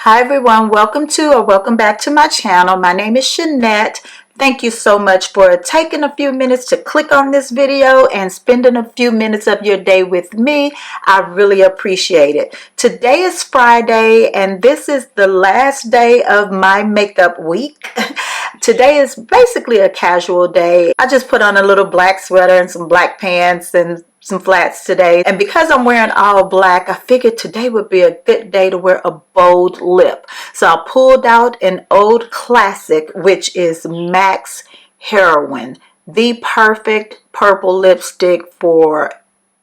Hi everyone, welcome back to my channel. My name is Shanette. Thank you so much for taking a few minutes to click on this video and spending a few minutes of your day with me. I really appreciate it. Today is Friday and this is the last day of my makeup week. Today is basically a casual day. I just put on a little black sweater and some black pants and some flats today, and because I'm wearing all black, I figured today would be a good day to wear a bold lip. So I pulled out an old classic, which is MAC's Heroine, the perfect purple lipstick for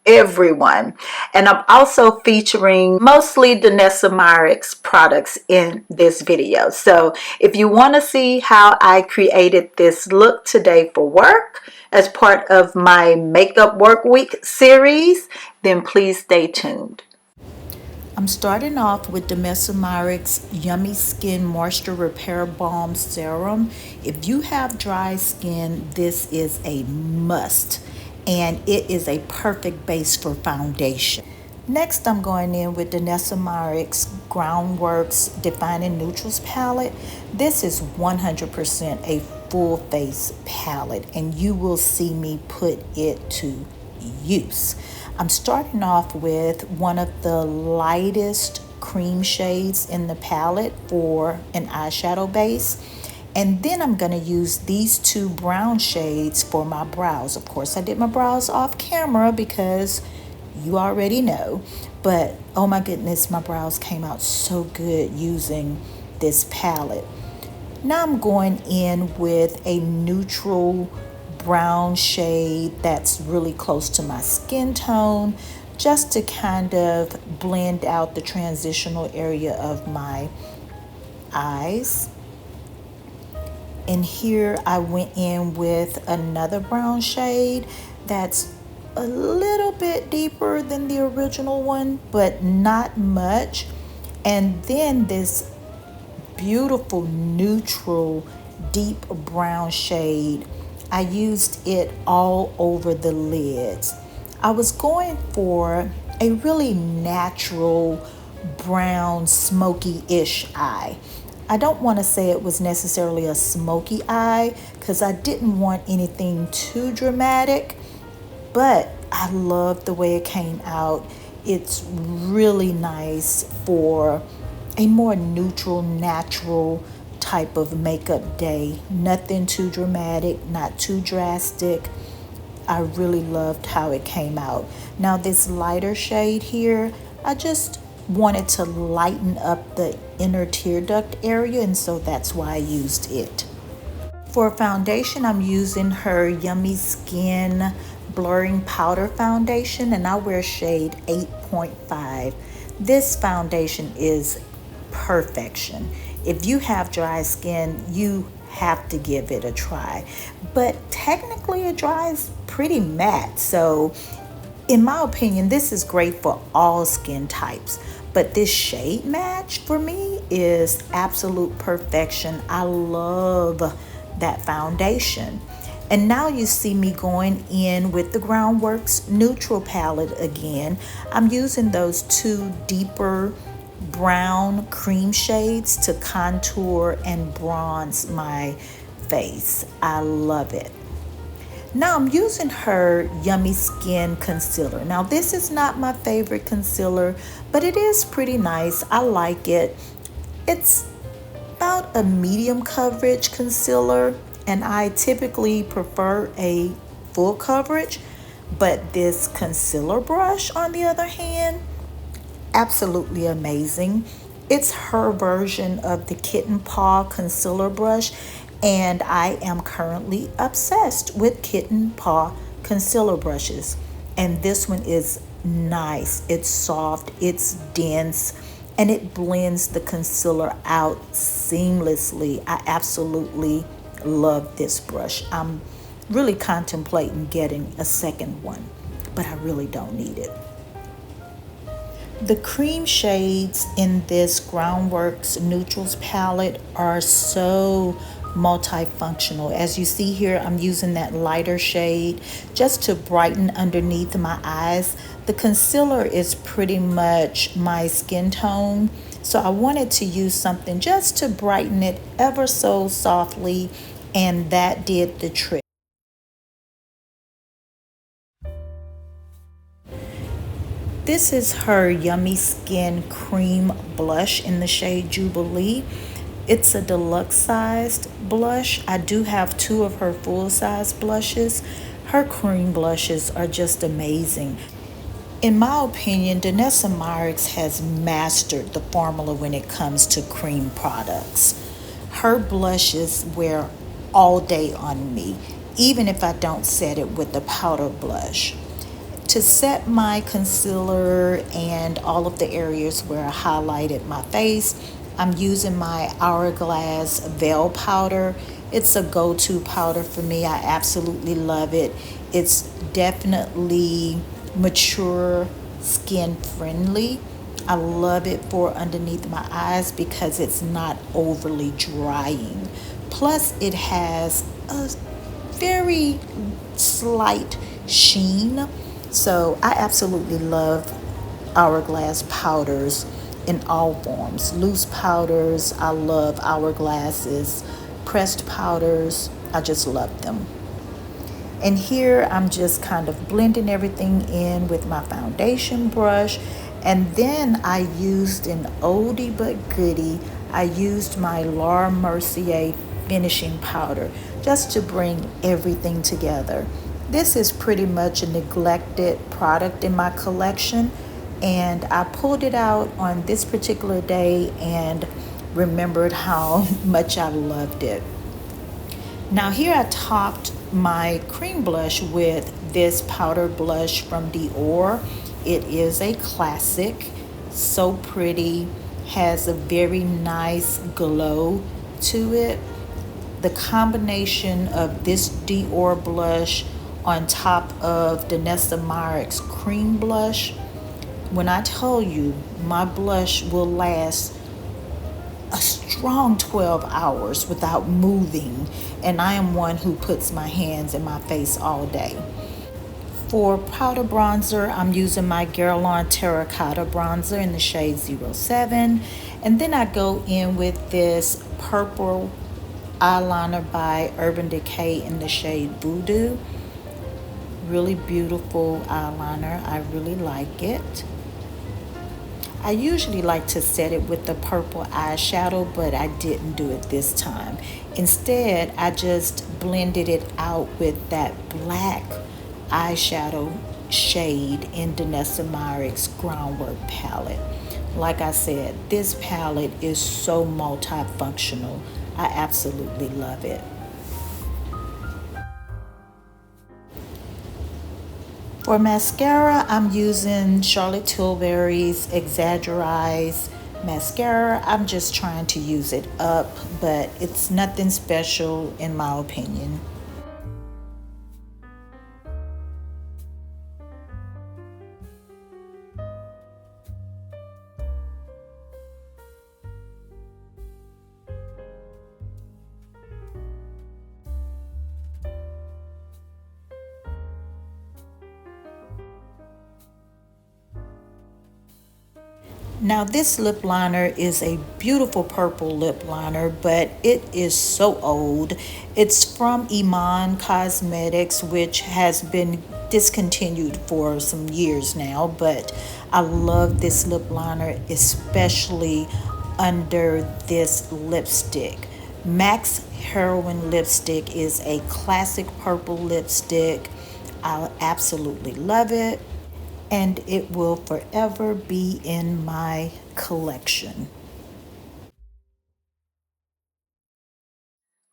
everyone. And I'm also featuring mostly Danessa Myricks products in this video. So if you want to see how I created this look today for work as part of my makeup work week series, then please stay tuned. I'm starting off with Danessa Myricks Yummy Skin Moisture Repair Balm Serum. If you have dry skin, this is a must, and it is a perfect base for foundation. Next, I'm going in with Danessa Myricks Groundworks Defining Neutrals palette. This is 100% a full face palette, and you will see me put it to use. I'm starting off with one of the lightest cream shades in the palette for an eyeshadow base. And then I'm going to use these two brown shades for my brows. Of course, I did my brows off camera because you already know. But oh my goodness, my brows came out so good using this palette. Now I'm going in with a neutral brown shade that's really close to my skin tone, just to kind of blend out the transitional area of my eyes. And here I went in with another brown shade that's a little bit deeper than the original one, but not much. And then this beautiful neutral deep brown shade, I used it all over the lids. I was going for a really natural brown smoky-ish eye. I don't want to say it was necessarily a smoky eye because I didn't want anything too dramatic, but I love the way it came out. It's really nice for a more neutral, natural type of makeup day. Nothing too dramatic, not too drastic. I really loved how it came out. Now this lighter shade here, I just wanted to lighten up the inner tear duct area, and so that's why I used it. For foundation, I'm using her Yummy Skin Blurring Powder Foundation, and I wear shade 8.5. This foundation is perfection. If you have dry skin, you have to give it a try. But technically it dries pretty matte, so in my opinion, this is great for all skin types. But this shade match for me is absolute perfection. I love that foundation. And now you see me going in with the Groundworks Neutral palette again. I'm using those two deeper brown cream shades to contour and bronze my face. I love it. Now I'm using her Yummy Skin Concealer. Now this is not my favorite concealer, but it is pretty nice. I like it. It's about a medium coverage concealer, and I typically prefer a full coverage, but this concealer brush on the other hand, absolutely amazing. It's her version of the Kitten Paw concealer brush, and I am currently obsessed with Kitten Paw concealer brushes. And this one is nice. It's soft, it's dense, and it blends the concealer out seamlessly. I absolutely love this brush. I'm really contemplating getting a second one, but I really don't need it. The cream shades in this Groundworks Neutrals palette are so multifunctional. As you see here, I'm using that lighter shade just to brighten underneath my eyes. The concealer is pretty much my skin tone, So I wanted to use something just to brighten it ever so softly, and that did the trick. This is her Yummy Skin Cream Blush in the shade Jubilee. It's a deluxe sized blush. I do have two of her full size blushes. Her cream blushes are just amazing. In my opinion, Danessa Myricks has mastered the formula when it comes to cream products. Her blushes wear all day on me, even if I don't set it with a powder blush. To set my concealer and all of the areas where I highlighted my face, I'm using my Hourglass Veil Powder. It's a go-to powder for me. I absolutely love it. It's definitely mature skin friendly. I love it for underneath my eyes because it's not overly drying. Plus, it has a very slight sheen. So I absolutely love Hourglass powders in all forms. Loose powders, I love Hourglasses. Pressed powders, I just love them. And here I'm just kind of blending everything in with my foundation brush. And then I used an oldie but goodie. I used my Laura Mercier finishing powder just to bring everything together. This is pretty much a neglected product in my collection, and I pulled it out on this particular day and remembered how much I loved it. Now here I topped my cream blush with this powder blush from Dior. It is a classic, so pretty, has a very nice glow to it. The combination of this Dior blush on top of Danessa Myricks cream blush, when I tell you my blush will last a strong 12 hours without moving, and I am one who puts my hands in my face all day. For powder bronzer, I'm using my Guerlain Terracotta bronzer in the shade 07, and then I go in with this purple eyeliner by Urban Decay in the shade Voodoo. Really beautiful eyeliner. I really like it. I usually like to set it with the purple eyeshadow, but I didn't do it this time. Instead, I just blended it out with that black eyeshadow shade in Danessa Myricks Groundwork palette. Like I said, this palette is so multifunctional. I absolutely love it. For mascara, I'm using Charlotte Tilbury's Exaggerize mascara. I'm just trying to use it up, but it's nothing special in my opinion. Now this lip liner is a beautiful purple lip liner, but it is so old. It's from Iman Cosmetics, which has been discontinued for some years now, but I love this lip liner, especially under this lipstick. Max Heroin lipstick is a classic purple lipstick. I absolutely love it, and it will forever be in my collection.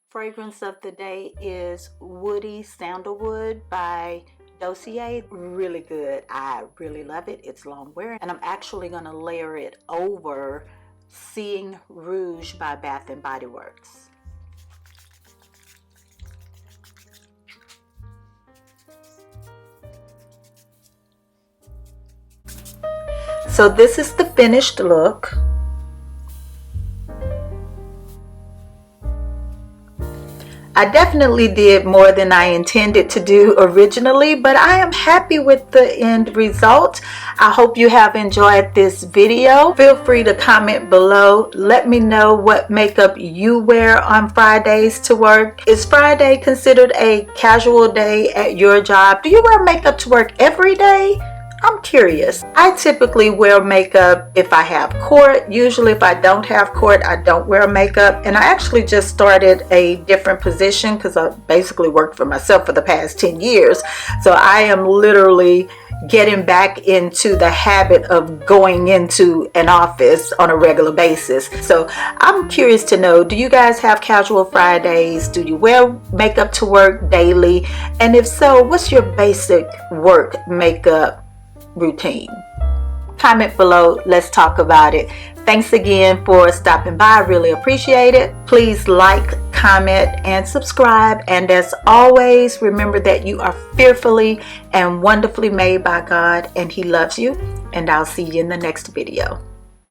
Fragrance of the day is Woody Sandalwood by Dossier. Really good. I really love it. It's long wearing, and I'm actually going to layer it over Seeing Rouge by Bath and Body Works. So this is the finished look. I definitely did more than I intended to do originally, but I am happy with the end result. I hope you have enjoyed this video. Feel free to comment below. Let me know what makeup you wear on Fridays to work. Is Friday considered a casual day at your job? Do you wear makeup to work every day? I'm curious. I typically wear makeup if I have court. Usually if I don't have court, I don't wear makeup. And I actually just started a different position because I basically worked for myself for the past 10 years. So I am literally getting back into the habit of going into an office on a regular basis. So I'm curious to know, do you guys have casual Fridays? Do you wear makeup to work daily? And if so, what's your basic work makeup routine? Comment below. Let's talk about it. Thanks again for stopping by. I really appreciate it. Please like, comment, and subscribe. And as always, remember that you are fearfully and wonderfully made by God, and He loves you. And I'll see you in the next video.